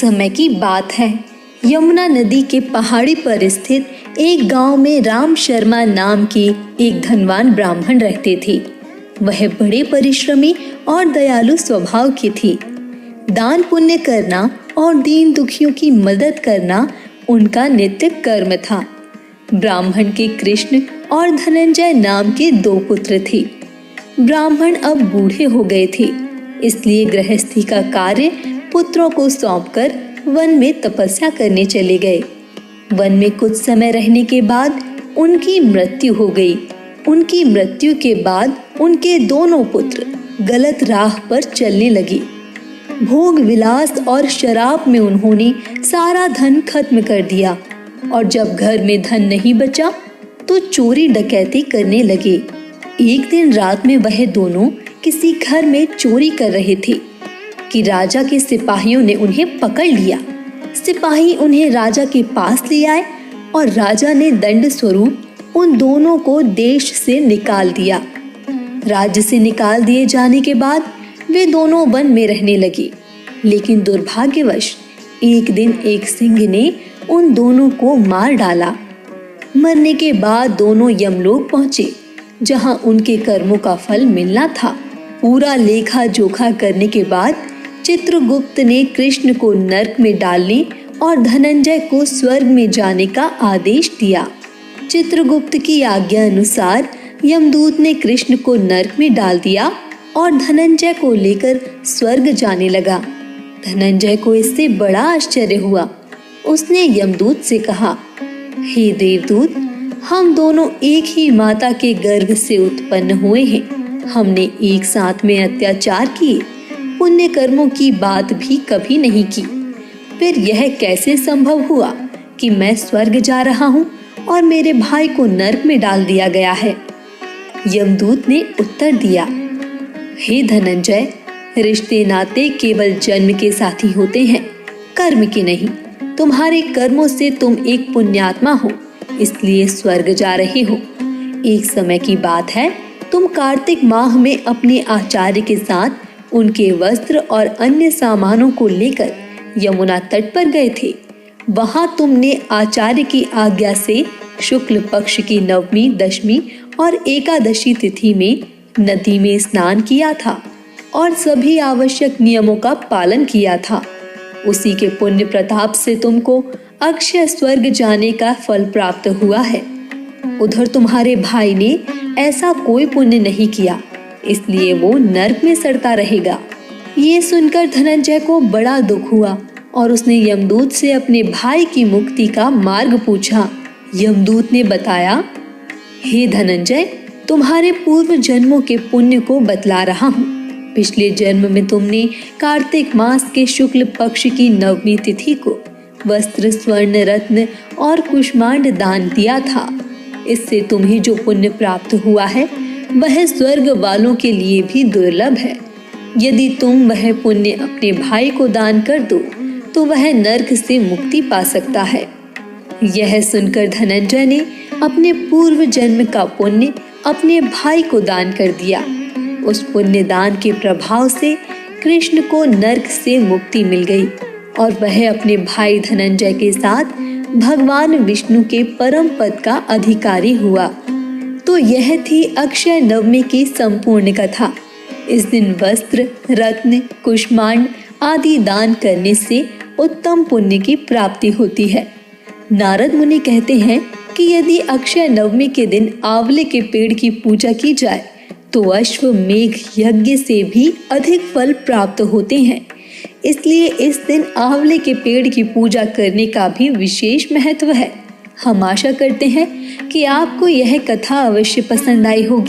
समय की बात है। यमुना नदी के पहाड़ी पर स्थित एक गांव में राम शर्मा नाम के एक धनवान ब्राह्मण रहते थे। वह बड़े परिश्रमी और दयालु स्वभाव के थे। दान पुण्य करना और दीन दुखियों की मदद करना उनका नित्य कर्म था। ब्राह्मण के कृष्ण और धनंजय नाम के 2 पुत्र थे। ब्राह्मण अब बूढ़े हो गए थे, इसलिए गृहस्थी का कार्य पुत्रों को सौंपकर वन में तपस्या करने चले गए। वन में कुछ समय रहने के बाद उनकी मृत्यु हो गई। उनकी मृत्यु के बाद उनके दोनों पुत्र गलत राह पर चलने लगे। भोग विलास और शराब में उन्होंने सारा धन खत्म कर दिया और जब घर में धन नहीं बचा तो चोरी डकैती करने लगे। एक दिन रात में वह दोनों किसी घर में चोरी कर रहे थे कि राजा के सिपाहियों ने उन्हें पकड़ लिया। सिपाही उन्हें राजा के पास ले आए और राजा ने दंड स्वरूप उन दोनों को देश से निकाल दिया। राज्य से निकाल दिए जाने के बाद वे दोनों वन में रहने लगे, लेकिन दुर्भाग्यवश एक दिन एक सिंह ने उन दोनों को मार डाला। मरने के बाद दोनों यमलोक पहुंचे, जहां उनके कर्मों का फल मिलना था। पूरा लेखा जोखा करने के बाद चित्रगुप्त ने कृष्ण को नरक में डालने और धनंजय को स्वर्ग में जाने का आदेश दिया। चित्रगुप्त की आज्ञा अनुसार यमदूत ने कृष्ण को नरक में डाल दिया और धनंजय को लेकर स्वर्ग जाने लगा। धनंजय को इससे बड़ा आश्चर्य हुआ। उसने यमदूत से कहा, हे देवदूत, हम दोनों एक ही माता के गर्भ से उत्पन्न हुए हैं। हमने एक साथ में अत्याचार किए, पुण्य कर्मों की बात भी कभी नहीं की। फिर यह कैसे संभव हुआ कि मैं स्वर्ग जा रहा हूँ और मेरे भाई को नरक में डाल दिया गया है? यमदूत ने उत्तर दिया, हे धनंजय, रिश्ते नाते केवल जन्म के साथी होते हैं, कर्म के नहीं। तुम्हारे कर्मों से तुम एक पुण्यात्मा हो, इसलिए स्वर्ग जा रहे हो। एक समय की बात है, तुम कार्तिक माह में अपने आचार्य के साथ उनके वस्त्र और अन्य सामानों को लेकर यमुना तट पर गए थे। वहां तुमने आचार्य की आज्ञा से शुक्ल पक्ष की 9वीं, 10वीं और एकादशी तिथि में नदी में स्नान किया था और सभी आवश्यक नियमों का पालन किया था। उसी के पुण्य प्रताप से तुमको अक्षय स्वर्ग जाने का फल प्राप्त हुआ है। उधर तुम्हारे भाई ने ऐसा कोई पुण्य नहीं किया, इसलिए वो नरक में सड़ता रहेगा। ये सुनकर धनंजय को बड़ा दुख हुआ और उसने यमदूत से अपने भाई की मुक्ति का मार्ग पूछा। यमदूत ने बताया, हे धनंजय, तुम्हारे पूर्व जन्मों के पुण्य को बतला रहा हूँ। पिछले जन्म में तुमने कार्तिक मास के शुक्ल पक्ष की 9वीं तिथि को वस्त्र, स्वर्ण, रत्न और कुष्मांड दान दिया था। इससे तुम्हें जो पुण्य प्राप्त हुआ है वह स्वर्ग वालों के लिए भी दुर्लभ है। यदि तुम वह पुण्य अपने भाई को दान कर दो तो वह नरक से मुक्ति पा सकता है। यह सुनकर धनंजय ने अपने पूर्व जन्म का पुण्य अपने भाई को दान कर दिया। उस पुण्य दान के प्रभाव से कृष्ण को नरक से मुक्ति मिल गई और वह अपने भाई धनंजय के साथ भगवान विष्णु के परम पद का अधिकारी हुआ। तो यह थी अक्षय नवमी की संपूर्ण कथा। इस दिन वस्त्र, रत्न, कुष्मांड आदि दान करने से उत्तम पुण्य की प्राप्ति होती है। नारद मुनि कहते हैं कि यदि अक्षय नवमी के दिन आंवले के पेड़ की पूजा की जाए तो अश्वमेघ यज्ञ से भी अधिक फल प्राप्त होते हैं। इसलिए इस दिन आंवले के पेड़ की पूजा करने का भी विशेष महत्व है। हम आशा करते हैं कि आपको यह कथा अवश्य पसंद आई होगी।